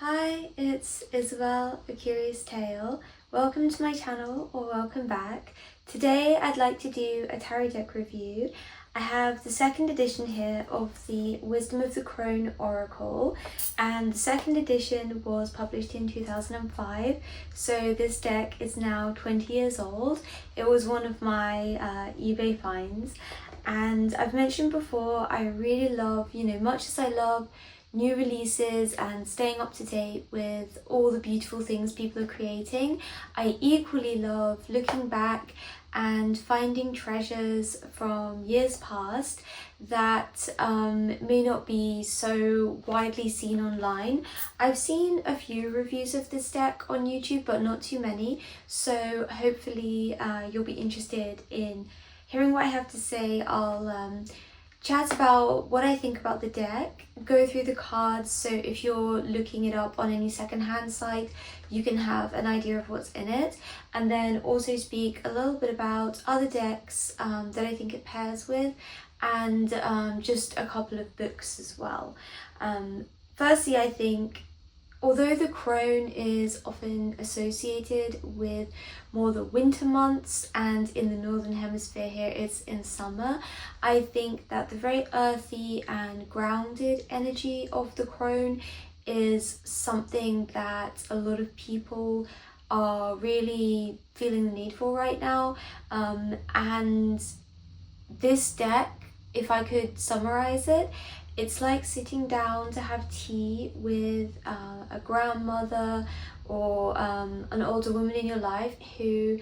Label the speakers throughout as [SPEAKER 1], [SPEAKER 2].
[SPEAKER 1] Hi, it's Isabel, A Curious Tale. Welcome to my channel, or welcome back. Today I'd like to do a tarot deck review. I have the second edition here of the Wisdom of the Crone Oracle, and the second edition was published in 2005, so this deck is now 20 years old. It was one of my eBay finds, and I've mentioned before I really love, much as I love new releases and staying up to date with all the beautiful things people are creating, I equally love looking back and finding treasures from years past that may not be so widely seen online. I've seen a few reviews of this deck on YouTube, but not too many, so hopefully you'll be interested in hearing what I have to say. I'll chat about what I think about the deck, go through the cards, so if you're looking it up on any secondhand site you can have an idea of what's in it, and then also speak a little bit about other decks that I think it pairs with, and just a couple of books as well. Firstly, I think although the Crone is often associated with more the winter months, and in the northern hemisphere here it's in summer, I think that the very earthy and grounded energy of the Crone is something that a lot of people are really feeling the need for right now. And this deck, if I could summarize it, it's like sitting down to have tea with a grandmother or an older woman in your life who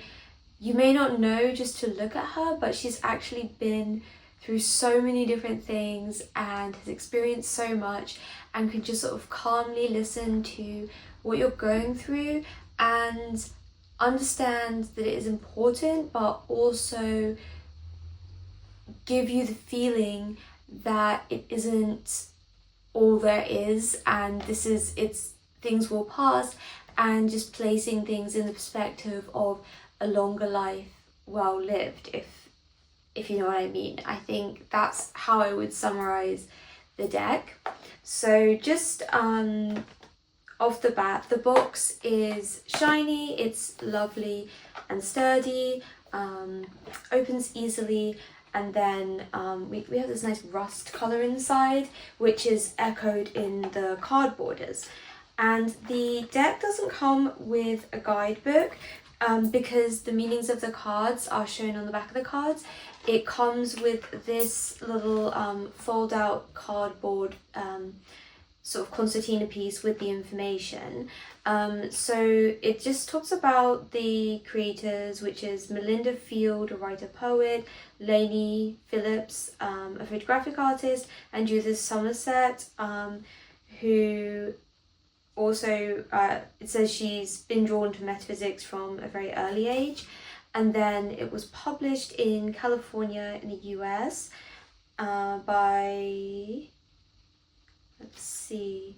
[SPEAKER 1] you may not know just to look at her, but she's actually been through so many different things and has experienced so much, and can just sort of calmly listen to what you're going through and understand that it is important, but also give you the feeling that it isn't all there is, and things will pass, and just placing things in the perspective of a longer life well lived, if you know what I mean. I think that's how I would summarize the deck. So just off the bat, the box is shiny, it's lovely and sturdy, opens easily, and then we have this nice rust colour inside, which is echoed in the card borders. And the deck doesn't come with a guidebook because the meanings of the cards are shown on the back of the cards. It comes with this little fold out cardboard sort of concertina piece with the information. So it just talks about the creators, which is Melinda Field, a writer-poet, Lainey Phillips, a photographic artist, and Judith Somerset, who also, it says she's been drawn to metaphysics from a very early age. And then it was published in California in the US by, let's see,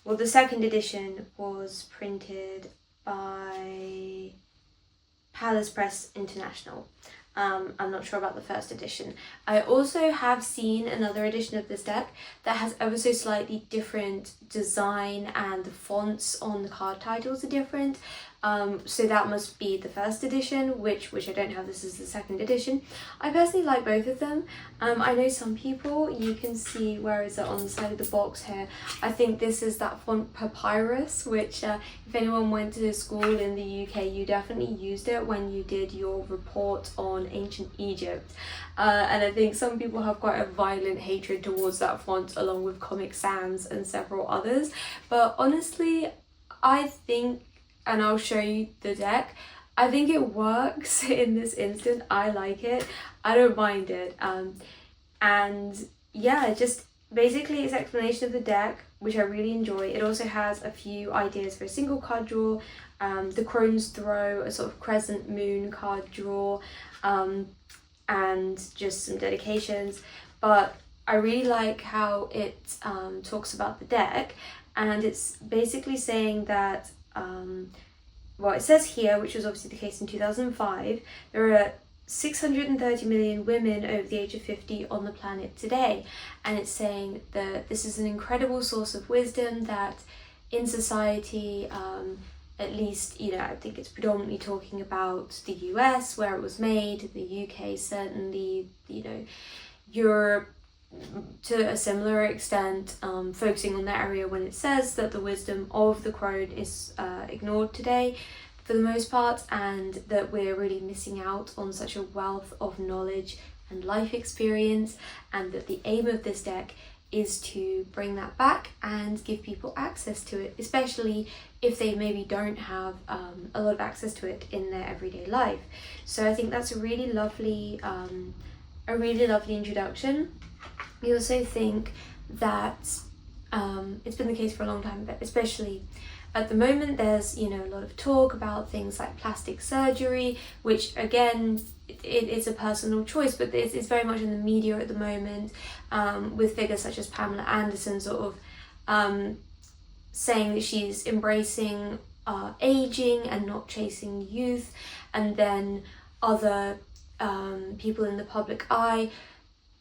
[SPEAKER 1] well, the second edition was printed by Palace Press International. I'm not sure about the first edition. I also have seen another edition of this deck that has ever so slightly different design, and the fonts on the card titles are different. So that must be the first edition, which I don't have. This is the second edition. I personally like both of them. I know some people, you can see, where is it on the side of the box here, I think this is that font Papyrus, which if anyone went to school in the UK, you definitely used it when you did your report on ancient Egypt. And I think some people have quite a violent hatred towards that font, along with Comic Sans and several others. But honestly, I think, and I'll show you the deck, I think it works in this instant. I like it, I don't mind it. And yeah, just basically it's explanation of the deck, which I really enjoy. It also has a few ideas for a single card draw, the Crone's Throw, a sort of crescent moon card draw, and just some dedications. But I really like how it talks about the deck, and it's basically saying that well, it says here, which was obviously the case in 2005, there are 630 million women over the age of 50 on the planet today, and it's saying that this is an incredible source of wisdom that in society, at least, you know, I think it's predominantly talking about the US where it was made, the UK certainly, you know, Europe to a similar extent, focusing on that area when it says that the wisdom of the crone is ignored today for the most part, and that we're really missing out on such a wealth of knowledge and life experience, and that the aim of this deck is to bring that back and give people access to it, especially if they maybe don't have a lot of access to it in their everyday life. So I think that's a really lovely introduction. I also think that it's been the case for a long time, but especially at the moment, there's, you know, a lot of talk about things like plastic surgery, which again, it's a personal choice, but it's very much in the media at the moment, with figures such as Pamela Anderson sort of saying that she's embracing aging and not chasing youth, and then other people in the public eye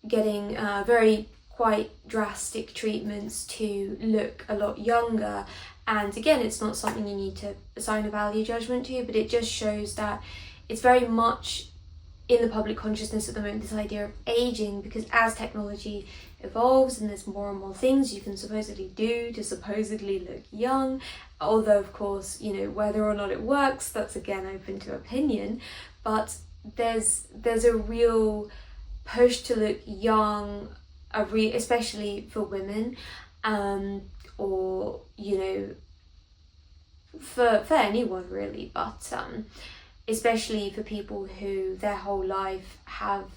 [SPEAKER 1] getting very quite drastic treatments to look a lot younger. And again, it's not something you need to assign a value judgment to, but it just shows that it's very much in the public consciousness at the moment, this idea of aging, because as technology evolves and there's more and more things you can supposedly do to supposedly look young, although of course, you know, whether or not it works, that's again open to opinion, but there's a real push to look young, especially for women, or, you know, for anyone really, but especially for people who their whole life have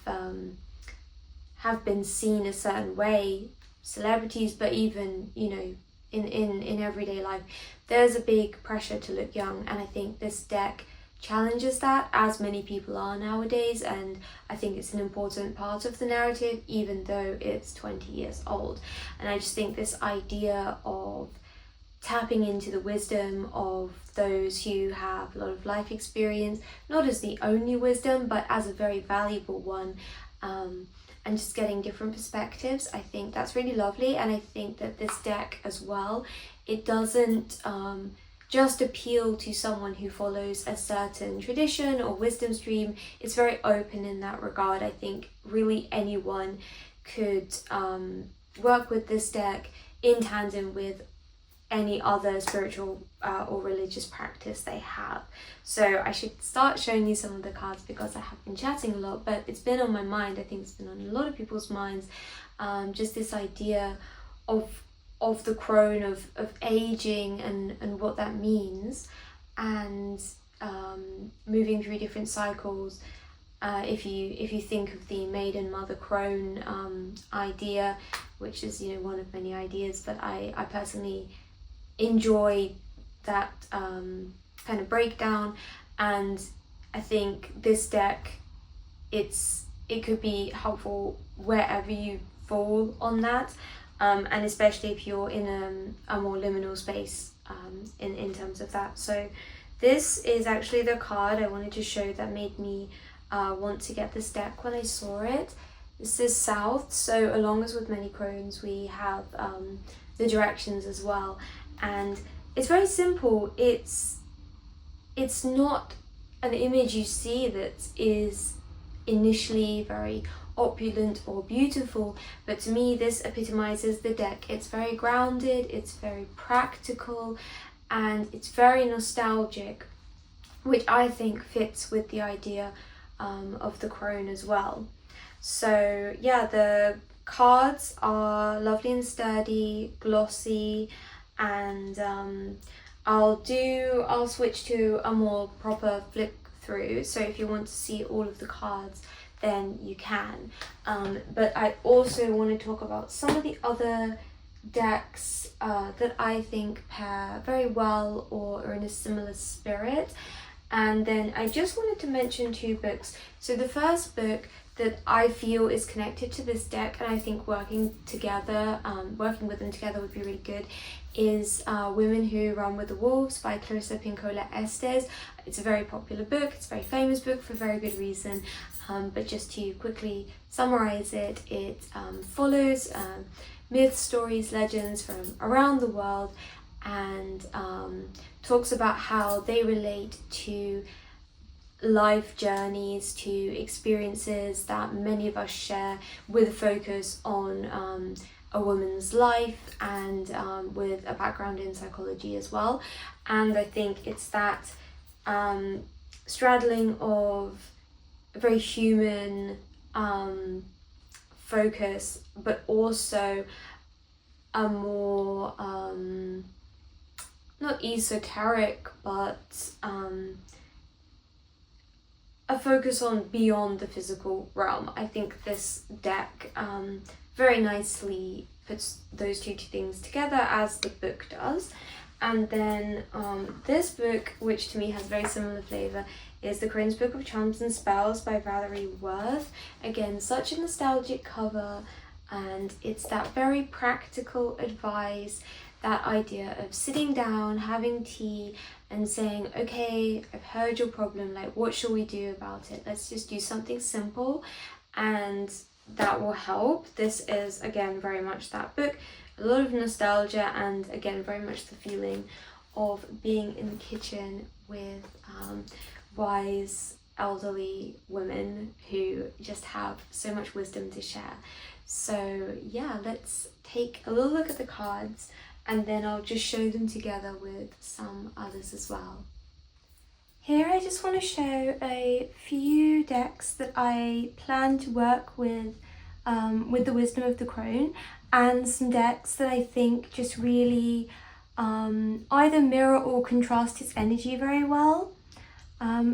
[SPEAKER 1] been seen a certain way, celebrities, but even, you know, in everyday life, there's a big pressure to look young, and I think this deck challenges that, as many people are nowadays, and I think it's an important part of the narrative, even though it's 20 years old. And I just think this idea of tapping into the wisdom of those who have a lot of life experience, not as the only wisdom, but as a very valuable one, and just getting different perspectives, I think that's really lovely. And I think that this deck as well, it doesn't just appeal to someone who follows a certain tradition or wisdom stream. It's very open in that regard. I think really anyone could work with this deck in tandem with any other spiritual or religious practice they have. So I should start showing you some of the cards because I have been chatting a lot, but it's been on my mind. I think it's been on a lot of people's minds, just this idea of the crone, of aging and what that means, and moving through different cycles. If you think of the maiden mother crone idea, which is, you know, one of many ideas, but I personally enjoy that kind of breakdown, and I think this deck, it could be helpful wherever you fall on that. And especially if you're in a more liminal space in terms of that. So this is actually the card I wanted to show that made me want to get this deck when I saw it. This is South, so along as with many crones, we have the directions as well. And it's very simple. It's not an image you see that is initially very opulent or beautiful, but to me this epitomizes the deck. It's very grounded, it's very practical, and it's very nostalgic, which I think fits with the idea of the crone as well. So yeah, the cards are lovely and sturdy, glossy, and I'll switch to a more proper flip through, so if you want to see all of the cards then you can. But I also want to talk about some of the other decks that I think pair very well or are in a similar spirit. And then I just wanted to mention two books. So the first book that I feel is connected to this deck, and I think working with them together would be really good, is Women Who Run with the Wolves by Clarissa Pinkola Estes. It's a very popular book, it's a very famous book for very good reason, But just to quickly summarize it, it follows myths, stories, legends from around the world, and talks about how they relate to life journeys, to experiences that many of us share, with a focus on a woman's life, and with a background in psychology as well. And I think it's that straddling of a very human focus, but also a more not esoteric, but a focus on beyond the physical realm. I think this deck very nicely puts those two things together, as the book does. And then this book, which to me has very similar flavour, is the Crone's Book of Charms and Spells by Valerie Worth. Again, such a nostalgic cover, and it's that very practical advice, that idea of sitting down, having tea, and saying, okay, I've heard your problem, like, what shall we do about it? Let's just do something simple, and that will help. This is, again, very much that book. A lot of nostalgia, and again, very much the feeling of being in the kitchen with wise elderly women who just have so much wisdom to share. So yeah, let's take a little look at the cards, and then I'll just show them together with some others as well. Here I just want to show a few decks that I plan to work with the wisdom of the Crone, and some decks that I think just really either mirror or contrast its energy very well.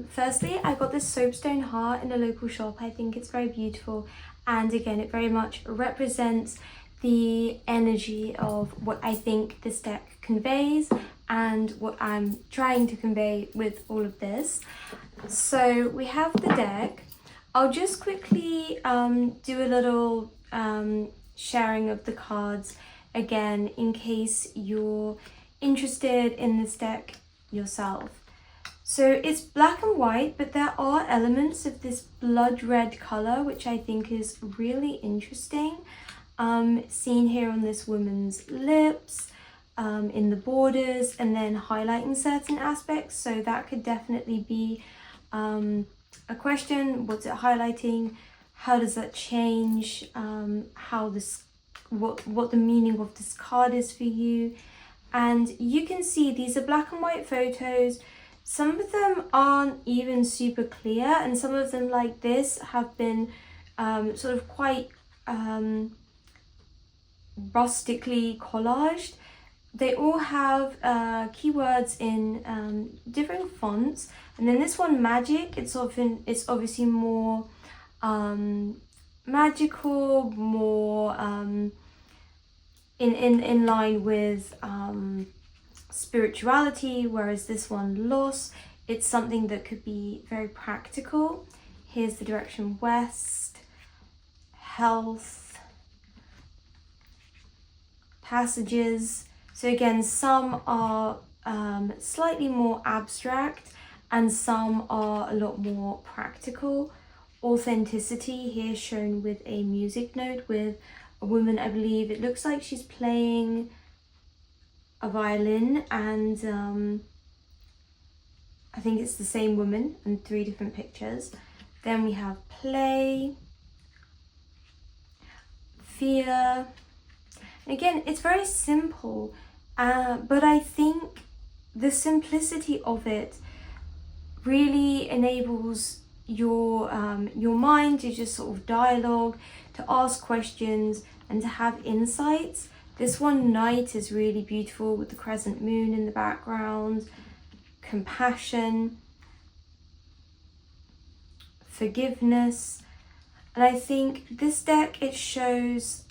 [SPEAKER 1] Firstly, I got this soapstone heart in a local shop. I think it's very beautiful, and again, it very much represents the energy of what I think this deck conveys and what I'm trying to convey with all of this. So we have the deck. I'll just quickly do a little sharing of the cards again, in case you're interested in this deck yourself. So it's black and white, but there are elements of this blood red color, which I think is really interesting. Seen here on this woman's lips, in the borders, and then highlighting certain aspects. So that could definitely be a question. What's it highlighting? How does that change how this, what the meaning of this card is for you? And you can see these are black and white photos. Some of them aren't even super clear, and some of them, like this, have been sort of quite rustically collaged. They all have keywords in different fonts, and then this one, magic, it's obviously more magical, more in line with spirituality, whereas this one, loss, it's something that could be very practical. Here's the direction west, health, passages. So again, some are slightly more abstract, and some are a lot more practical. Authenticity here shown with a music note with a woman, I believe it looks like she's playing a violin, and I think it's the same woman in 3 different pictures. Then we have play, fear, and again, it's very simple, but I think the simplicity of it really enables your mind to just sort of dialogue, to ask questions, and to have insights. This one, night, is really beautiful with the crescent moon in the background. Compassion, forgiveness. And I think this deck, it shows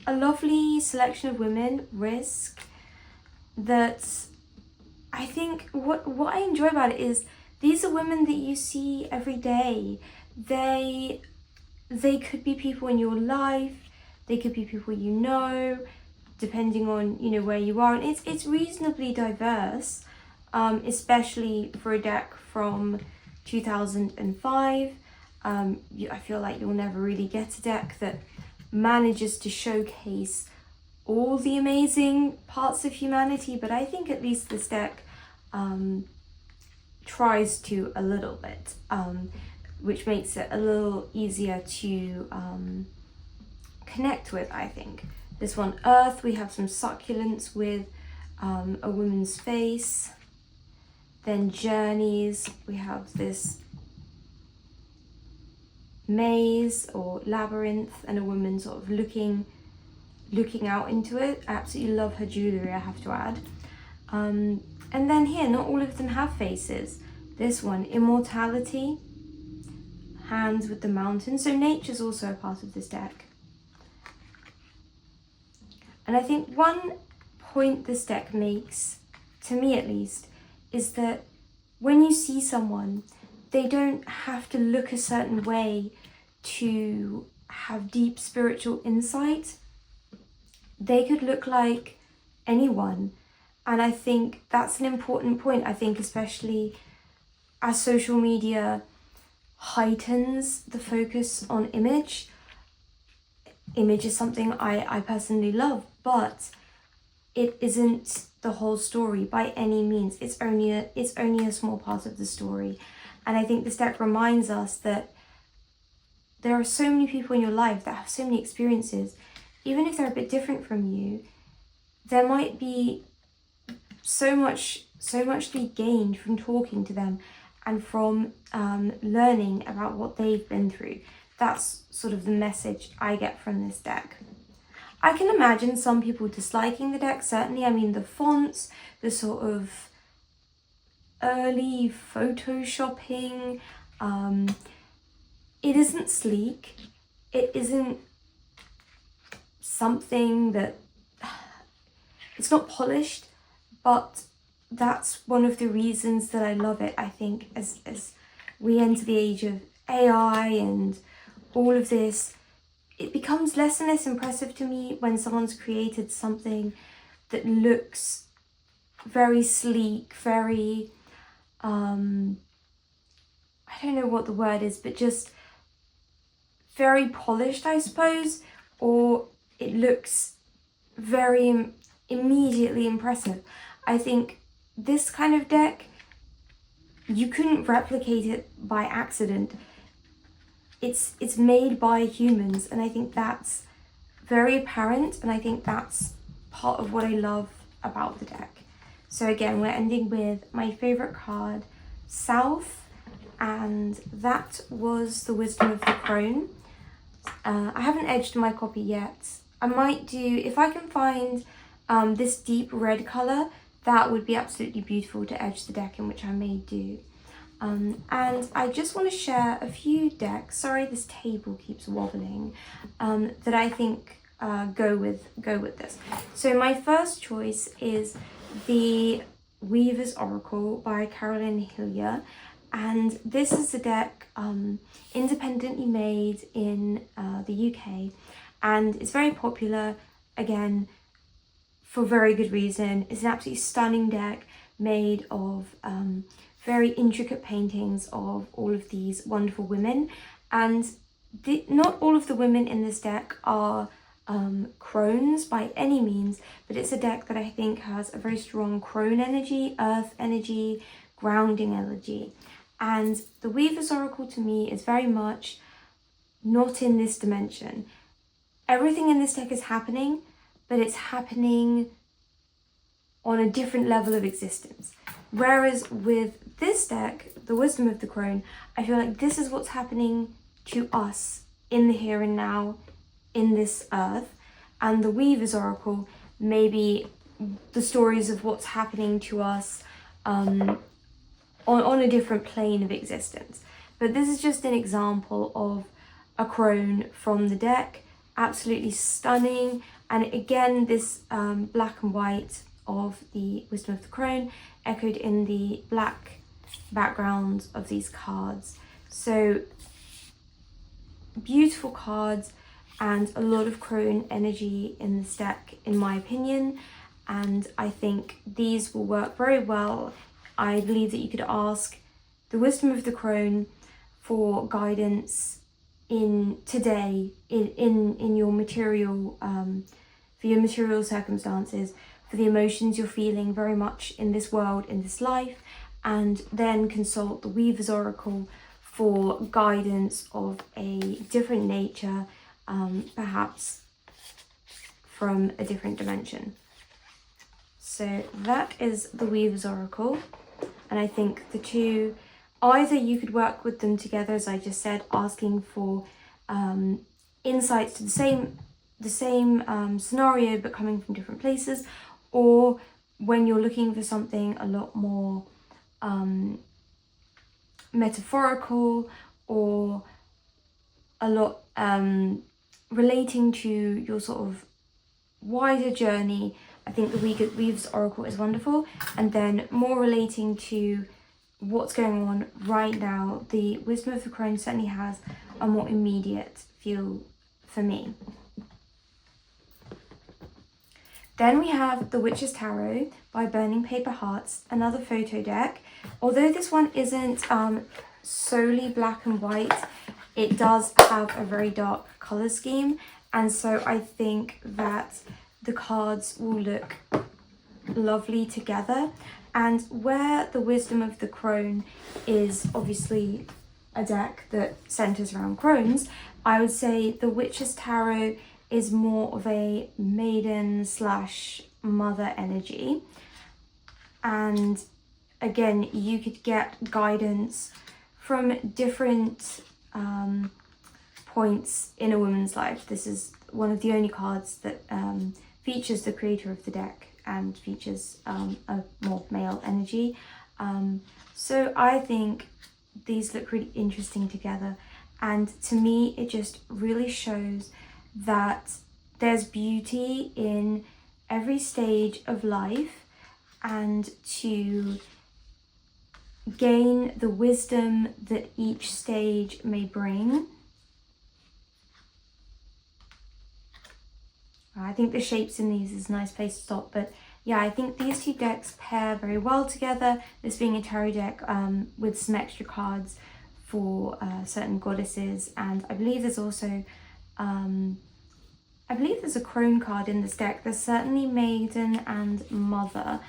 [SPEAKER 1] a lovely selection of women, risk, that I think what I enjoy about it is these are women that you see every day. They could be people in your life, they could be people you know, depending on, you know, where you are, and it's reasonably diverse, especially for a deck from 2005. I feel like you'll never really get a deck that manages to showcase all the amazing parts of humanity, but I think at least this deck tries to a little bit, which makes it a little easier to connect with, I think. This one, Earth, we have some succulents with a woman's face. Then Journeys, we have this maze or labyrinth and a woman sort of looking out into it. I absolutely love her jewellery, I have to add. And then here, not all of them have faces. This one, Immortality, hands with the mountain. So nature's also a part of this deck. And I think one point this deck makes, to me at least, is that when you see someone, they don't have to look a certain way to have deep spiritual insight. They could look like anyone. And I think that's an important point. I think especially as social media heightens the focus on image. Image is something I personally love, but it isn't the whole story by any means. It's only a small part of the story. And I think this deck reminds us that there are so many people in your life that have so many experiences. Even if they're a bit different from you, there might be so much to be gained from talking to them and from learning about what they've been through. That's sort of the message I get from this deck. I can imagine some people disliking the deck, certainly. I mean, the fonts, the sort of early photoshopping, it isn't sleek. It isn't something that, it's not polished, but that's one of the reasons that I love it. I think as we enter the age of AI and all of this, it becomes less and less impressive to me when someone's created something that looks very sleek, very, I don't know what the word is, but just very polished, I suppose, or it looks very immediately impressive. I think this kind of deck, you couldn't replicate it by accident. It's made by humans, and I think that's very apparent, and I think that's part of what I love about the deck. So again, we're ending with my favorite card, South, and that was the Wisdom of the Crone. I haven't edged my copy yet. I might do, if I can find this deep red colour, that would be absolutely beautiful to edge the deck in, which I may do. And I just want to share a few decks, sorry this table keeps wobbling, that I think go with this. So my first choice is the Weaver's Oracle by Caroline Hillier, and this is a deck independently made in the UK, and it's very popular, again, for very good reason. It's an absolutely stunning deck made of very intricate paintings of all of these wonderful women, and not all of the women in this deck are crones by any means, but it's a deck that I think has a very strong crone energy, earth energy, grounding energy. And the Weaver's Oracle to me is very much not in this dimension. Everything in this deck is happening, but it's happening on a different level of existence. Whereas with this deck, the Wisdom of the Crone, I feel like this is what's happening to us in the here and now, in this earth. And the Weaver's Oracle, maybe the stories of what's happening to us on a different plane of existence. But this is just an example of a crone from the deck, absolutely stunning. And again, this black and white of the Wisdom of the Crone echoed in the black background of these cards. So beautiful cards and a lot of crone energy in this deck, in my opinion. And I think these will work very well. I believe that you could ask the Wisdom of the Crone for guidance in today, in your material, for your material circumstances, for the emotions you're feeling very much in this world, in this life, and then consult the Weaver's Oracle for guidance of a different nature, perhaps from a different dimension. So that is the Weaver's Oracle, and I think the two, either you could work with them together, as I just said, asking for insights to the same scenario but coming from different places, or when you're looking for something a lot more metaphorical or a lot relating to your sort of wider journey, I think the Weaver's Oracle is wonderful. And then more relating to what's going on right now, the Wisdom of the Crone certainly has a more immediate feel for me. Then we have the Witch's Tarot by Burning Paper Hearts, another photo deck. Although this one isn't solely black and white, it does have a very dark colour scheme, and so I think that the cards will look lovely together. And where the Wisdom of the Crone is obviously a deck that centres around crones, I would say the Witch's Tarot is more of a maiden / mother energy. And again, you could get guidance from different points in a woman's life. This is one of the only cards that features the creator of the deck and features a more male energy. So I think these look really interesting together, and to me it just really shows that there's beauty in every stage of life, and to gain the wisdom that each stage may bring. I think the shapes in these is a nice place to stop, but yeah, I think these two decks pair very well together. This being a tarot deck with some extra cards for certain goddesses, and I believe there's also there's a crone card in this deck. There's certainly maiden and mother.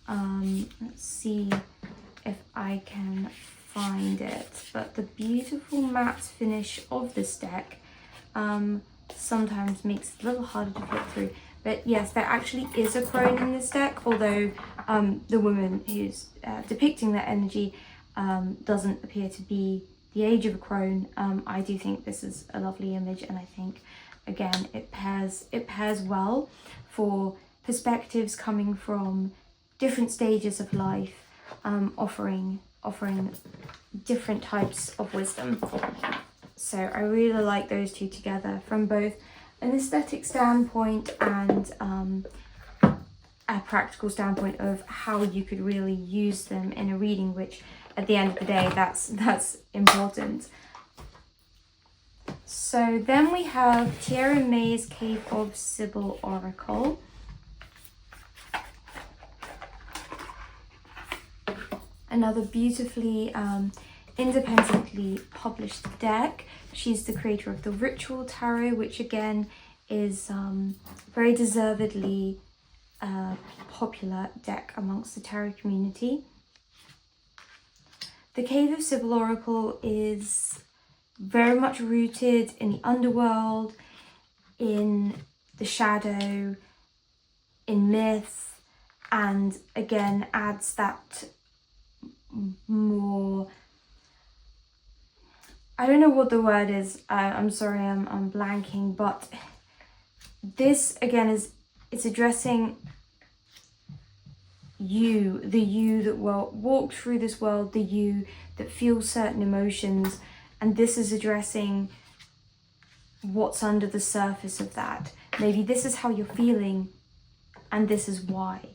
[SPEAKER 1] Let's see if I can find it, but the beautiful matte finish of this deck sometimes makes it a little harder to flip through. But yes, there actually is a crone in this deck, although the woman who's depicting that energy doesn't appear to be the age of a crone. I do think this is a lovely image, and I think again it pairs well for perspectives coming from different stages of life, offering different types of wisdom. So I really like those two together from both an aesthetic standpoint and a practical standpoint of how you could really use them in a reading, which at the end of the day, that's important. So then we have Tierra May's Cave of Sibyl Oracle. Another beautifully independently published deck. She's the creator of the Ritual Tarot, which again is very deservedly popular deck amongst the tarot community. The Cave of Sibyl Oracle is very much rooted in the underworld, in the shadow, in myth, and again adds that more, I don't know what the word is, I'm sorry, I'm blanking, but this again it's addressing you, the you that walked through this world, the you that feels certain emotions, and this is addressing what's under the surface of that. Maybe this is how you're feeling and this is why.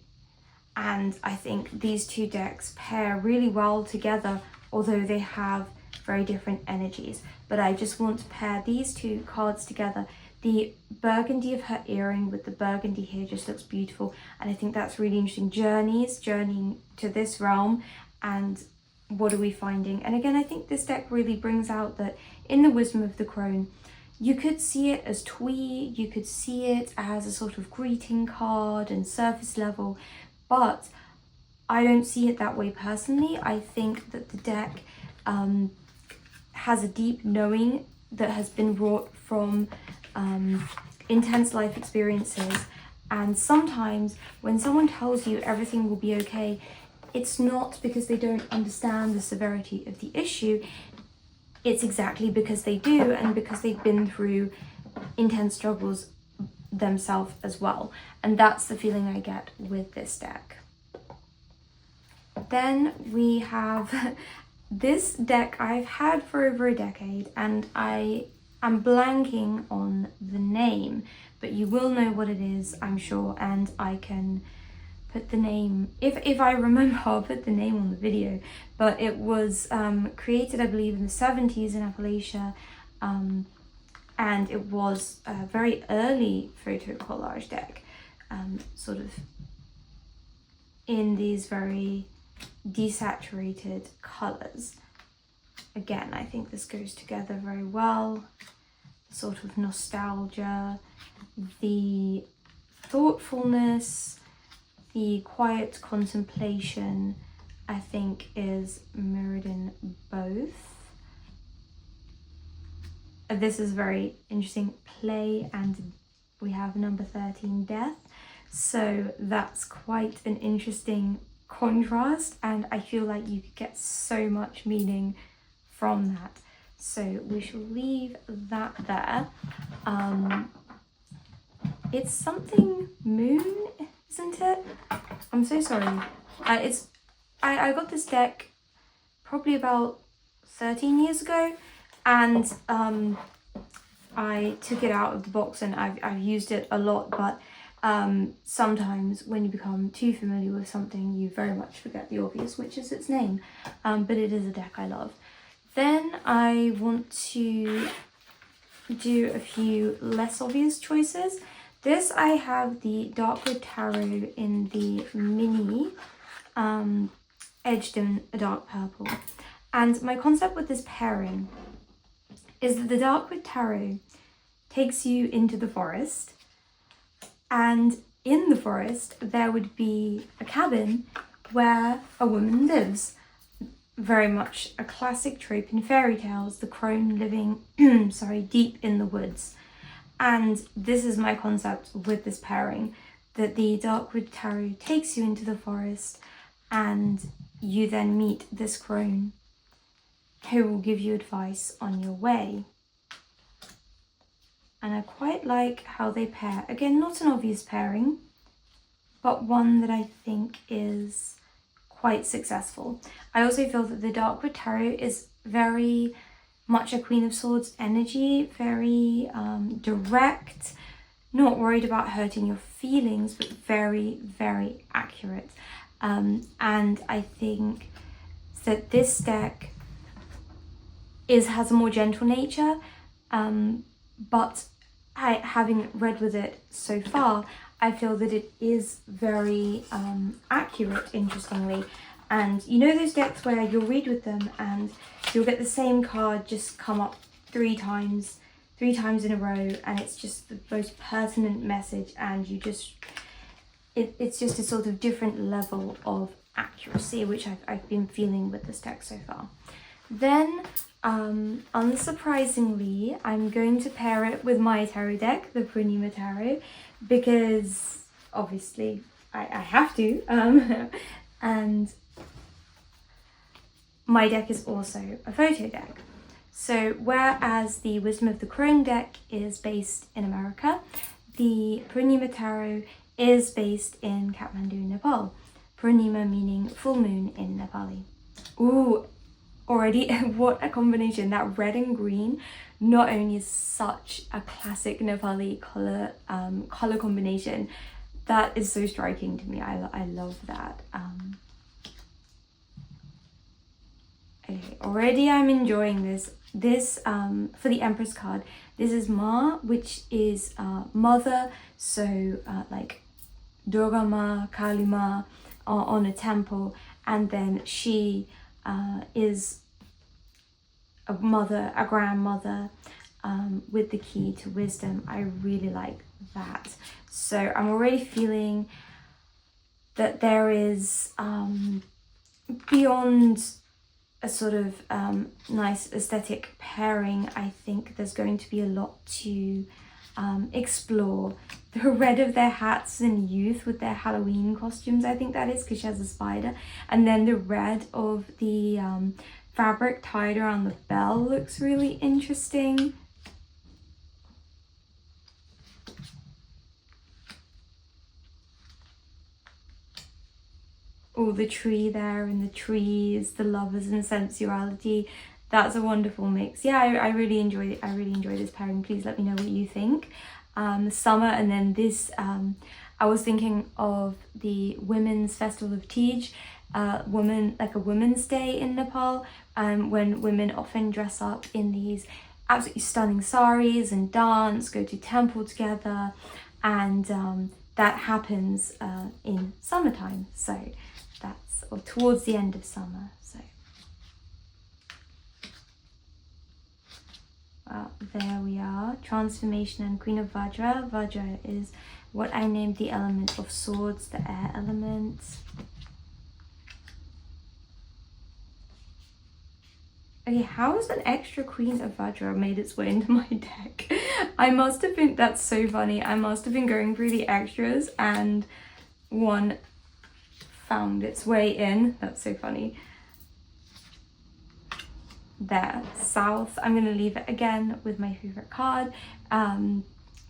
[SPEAKER 1] And I think these two decks pair really well together, although they have very different energies. But I just want to pair these two cards together. The burgundy of her earring with the burgundy here just looks beautiful, and I think that's really interesting. Journeying to this realm and what are we finding? And again, I think this deck really brings out that in the Wisdom of the Crone, you could see it as twee, you could see it as a sort of greeting card and surface level, but I don't see it that way personally. I think that the deck has a deep knowing that has been brought from intense life experiences. And sometimes when someone tells you everything will be okay, it's not because they don't understand the severity of the issue. It's exactly because they do, and because they've been through intense struggles themselves as well. And that's the feeling I get with this deck. Then we have this deck I've had for over a decade, and I am blanking on the name, but you will know what it is, I'm sure, and I can put the name, if I remember, I'll put the name on the video. But it was created, I believe, in the 70s in Appalachia, and it was a very early photo collage deck, sort of in these very desaturated colors. Again, I think this goes together very well. Sort of nostalgia, the thoughtfulness, the quiet contemplation, I think, is mirrored in both. This is very interesting, play, and we have number 13, death. So that's quite an interesting contrast, and I feel like you could get so much meaning from that. So we shall leave that there. It's something moon, isn't it? I'm so sorry. I got this deck probably about 13 years ago, and I took it out of the box, and I've used it a lot, but sometimes when you become too familiar with something, you very much forget the obvious, which is its name. But it is a deck I love. Then I want to do a few less obvious choices. This, I have the Darkwood Tarot in the mini, edged in a dark purple. And my concept with this pairing is that the Darkwood Tarot takes you into the forest, and in the forest there would be a cabin where a woman lives. Very much a classic trope in fairy tales, the crone living deep in the woods. And this is my concept with this pairing, that the Darkwood Tarot takes you into the forest, and you then meet this crone who will give you advice on your way. And I quite like how they pair. Again, not an obvious pairing, but one that I think is quite successful. I also feel that the Darkwood Tarot is very much a Queen of Swords energy, very direct, not worried about hurting your feelings, but very, very accurate. And I think that this deck has a more gentle nature, but having read with it so far, I feel that it is very accurate, interestingly. And you know those decks where you'll read with them and you'll get the same card just come up three times in a row, and it's just the most pertinent message, and you just, it's just a sort of different level of accuracy, which I've been feeling with this deck so far. Then, unsurprisingly, I'm going to pair it with my tarot deck, the Purnima Tarot, because obviously I have to, and my deck is also a photo deck. So whereas the Wisdom of the Crone deck is based in America, the Purnima Tarot is based in Kathmandu, Nepal. Purnima meaning full moon in Nepali. Ooh, already what a combination. That red and green not only is such a classic Nepali color combination, that is so striking to me. I love that. Okay, already I'm enjoying this. This, for the Empress card, this is Ma, which is mother, so like Durga Ma, Kali Ma on a temple, and then she is a mother, a grandmother, with the key to wisdom. I really like that. So I'm already feeling that there is, beyond a sort of nice aesthetic pairing, I think there's going to be a lot to explore. The red of their hats in youth with their Halloween costumes, I think that is, because she has a spider. And then the red of the fabric tied around the bell looks really interesting. Oh, the tree there and the trees, the lovers and sensuality. That's a wonderful mix. Yeah, I really enjoy this pairing. Please let me know what you think. Summer, and then this, I was thinking of the Women's Festival of Tej, like a Women's Day in Nepal, when women often dress up in these absolutely stunning saris and dance, go to temple together, and that happens in summertime. So that's, or towards the end of summer. So there we are. Transformation and Queen of Vajra. Vajra is what I named the element of swords, the air element. Okay, how has an extra Queen of Vajra made its way into my deck? I must have been, that's so funny. I must have been going through the extras and one found its way in. That's so funny. There, South. I'm going to leave it again with my favorite card,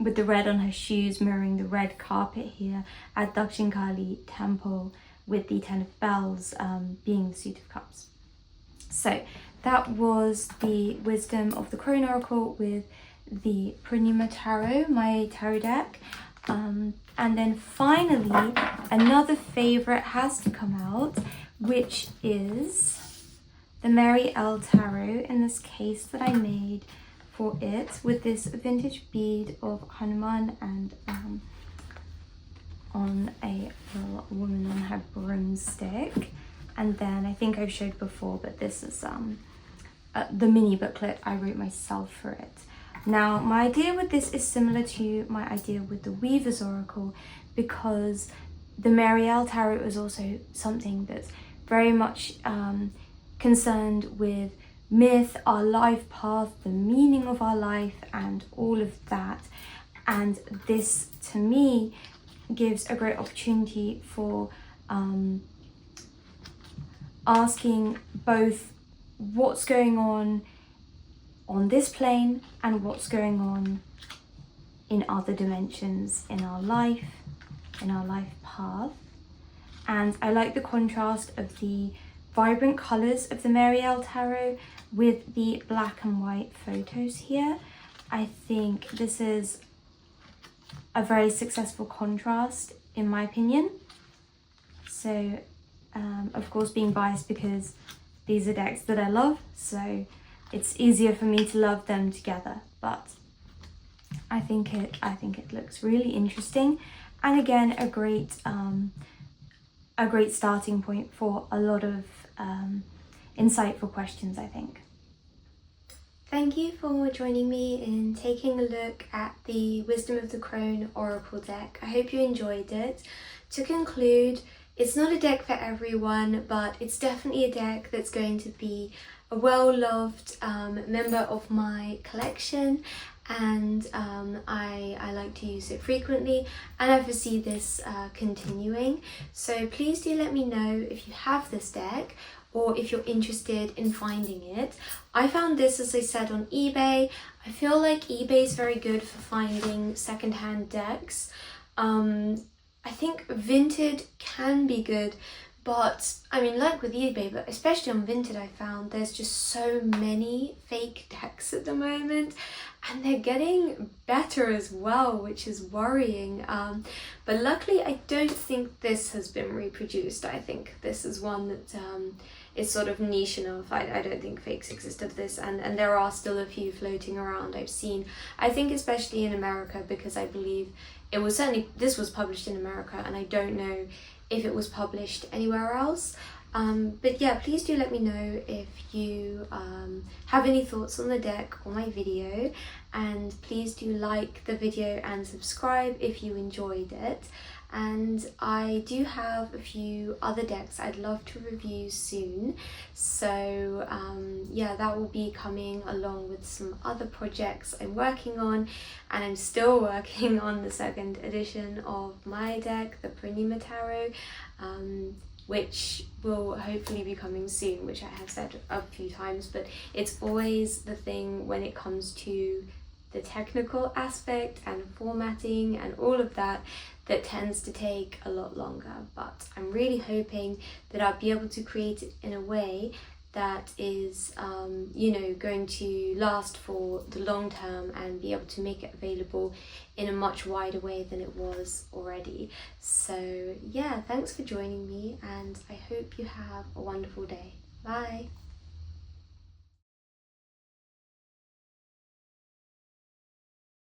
[SPEAKER 1] with the red on her shoes mirroring the red carpet here at Dakshin Kali temple, with the 10 of bells being the suit of cups. So that was the wisdom of the Crone Oracle with the Purnima Tarot, my tarot deck. And then finally, another favorite has to come out, which is the Mary L Tarot, in this case that I made for it, with this vintage bead of Hanuman and on a little woman on her broomstick. And then I think I've showed before, but this is the mini booklet I wrote myself for it. Now, my idea with this is similar to my idea with the Weaver's Oracle, because the Mary L Tarot is also something that's very much concerned with myth, our life path, the meaning of our life, and all of that. And this, to me, gives a great opportunity for asking both what's going on this plane and what's going on in other dimensions in our life path. And I like the contrast of the vibrant colours of the Mary L Tarot with the black and white photos here. I think this is a very successful contrast in my opinion. So of course, being biased because these are decks that I love, so it's easier for me to love them together, but I think it looks really interesting, and again a great starting point for a lot of insightful questions, I think. Thank you for joining me in taking a look at the Wisdom of the Crone Oracle deck. I hope you enjoyed it. To conclude, it's not a deck for everyone, but it's definitely a deck that's going to be a well-loved member of my collection, and I like to use it frequently, and I foresee this continuing. So please do let me know if you have this deck or if you're interested in finding it. I found this, as I said, on eBay. I feel like eBay is very good for finding secondhand decks. I think Vinted can be good, but I mean, like with eBay, but especially on Vinted, I found there's just so many fake decks at the moment, and they're getting better as well, which is worrying. But luckily, I don't think this has been reproduced. I think this is one that is sort of niche enough. I don't think fakes exist of this, and there are still a few floating around I've seen. I think especially in America, because I believe it was certainly, this was published in America, and I don't know if it was published anywhere else. But yeah, please do let me know if you have any thoughts on the deck or my video, and please do like the video and subscribe if you enjoyed it. And I do have a few other decks I'd love to review soon, so yeah, that will be coming along with some other projects I'm working on, and I'm still working on the second edition of my deck, the Crone Tarot, which will hopefully be coming soon, which I have said a few times, but it's always the thing when it comes to the technical aspect and formatting and all of that that tends to take a lot longer. But I'm really hoping that I'll be able to create it in a way that is you know, going to last for the long term and be able to make it available in a much wider way than it was already. So yeah, thanks for joining me, and I hope you have a wonderful day. Bye.